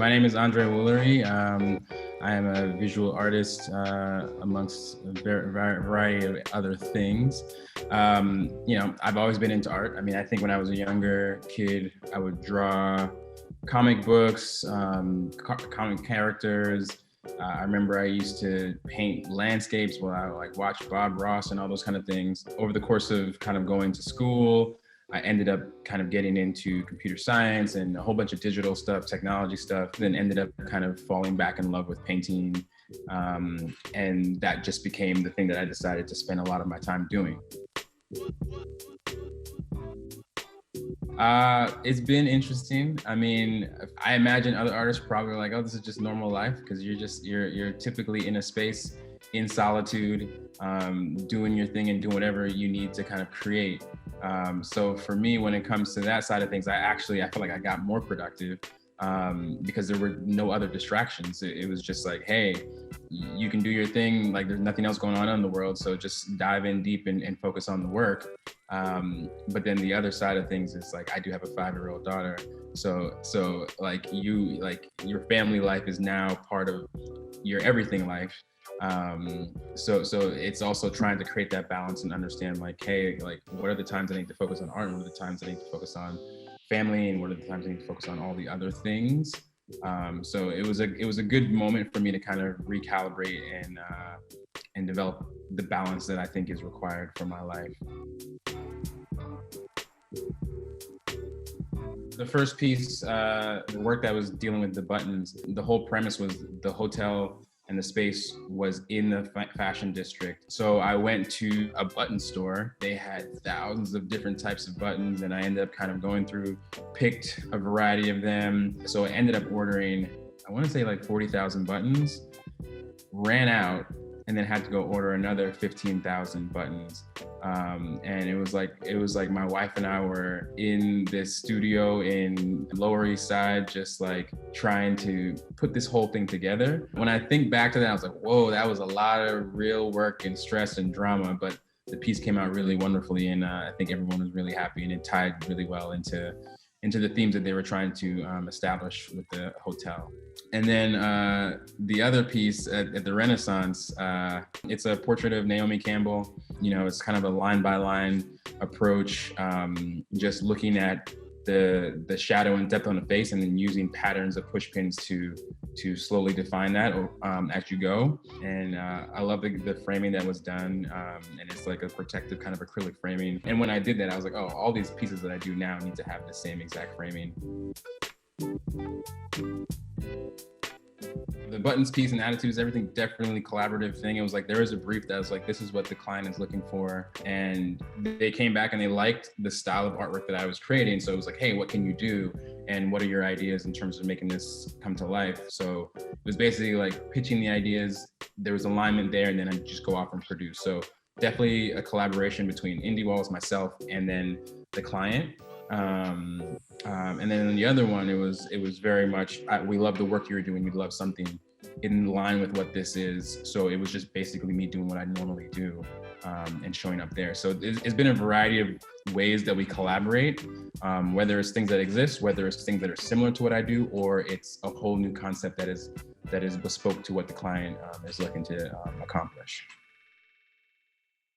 My name is Andre Woolery. I am a visual artist amongst a variety of other things. I've always been into art. I mean, I think when I was a younger kid, I would draw comic books, comic characters. I remember I used to paint landscapes while I watched Bob Ross and all those kind of things. Over the course of kind of going to school, I ended up kind of getting into computer science and a whole bunch of digital stuff, technology stuff, then ended up kind of falling back in love with painting. And that just became the thing that I decided to spend a lot of my time doing. It's been interesting. I mean, I imagine other artists probably like, oh, this is just normal life, because you're typically in a space in solitude, doing your thing and doing whatever you need to kind of create. So for me, when it comes to that side of things, I feel like I got more productive because there were no other distractions. It was just like, hey, you can do your thing. Like, there's nothing else going on in the world, so just dive in deep and focus on the work. But then the other side of things is like, I do have a 5-year-old daughter, so like your family life is now part of your everything life. So it's also trying to create that balance and understand, like, hey, like, what are the times I need to focus on art, and what are the times I need to focus on family, and what are the times I need to focus on all the other things. So it was a good moment for me to kind of recalibrate and develop the balance that I think is required for my life. The first piece, the work that was dealing with the buttons, the whole premise was the hotel and the space was in the fashion district. So I went to a button store. They had thousands of different types of buttons, and I ended up kind of going through, picked a variety of them. So I ended up ordering, I want to say like 40,000 buttons, ran out, and then had to go order another 15,000 buttons. And it was like my wife and I were in this studio in Lower East Side, just like trying to put this whole thing together. When I think back to that, I was like, whoa, that was a lot of real work and stress and drama, but the piece came out really wonderfully, and I think everyone was really happy, and it tied really well into the themes that they were trying to establish with the hotel. And then the other piece at the Renaissance, it's a portrait of Naomi Campbell. You know, it's kind of a line by line approach, just looking at the shadow and depth on the face, and then using patterns of push pins to slowly define that as you go. And I love the framing that was done, and it's like a protective kind of acrylic framing. And when I did that, I was like, oh, all these pieces that I do now need to have the same exact framing. The buttons piece and attitudes, everything, definitely collaborative thing. It was like, there was a brief that was like, this is what the client is looking for. And they came back and they liked the style of artwork that I was creating. So it was like, hey, what can you do? And what are your ideas in terms of making this come to life? So it was basically like pitching the ideas. There was alignment there, and then I just go off and produce. So definitely a collaboration between Indiewalls, myself, and then the client. And then the other one, it was very much, we love the work you're doing. We love something in line with what this is. So it was just basically me doing what I normally do, and showing up there. So it's been a variety of ways that we collaborate, whether it's things that exist, whether it's things that are similar to what I do, or it's a whole new concept that is bespoke to what the client is looking to accomplish.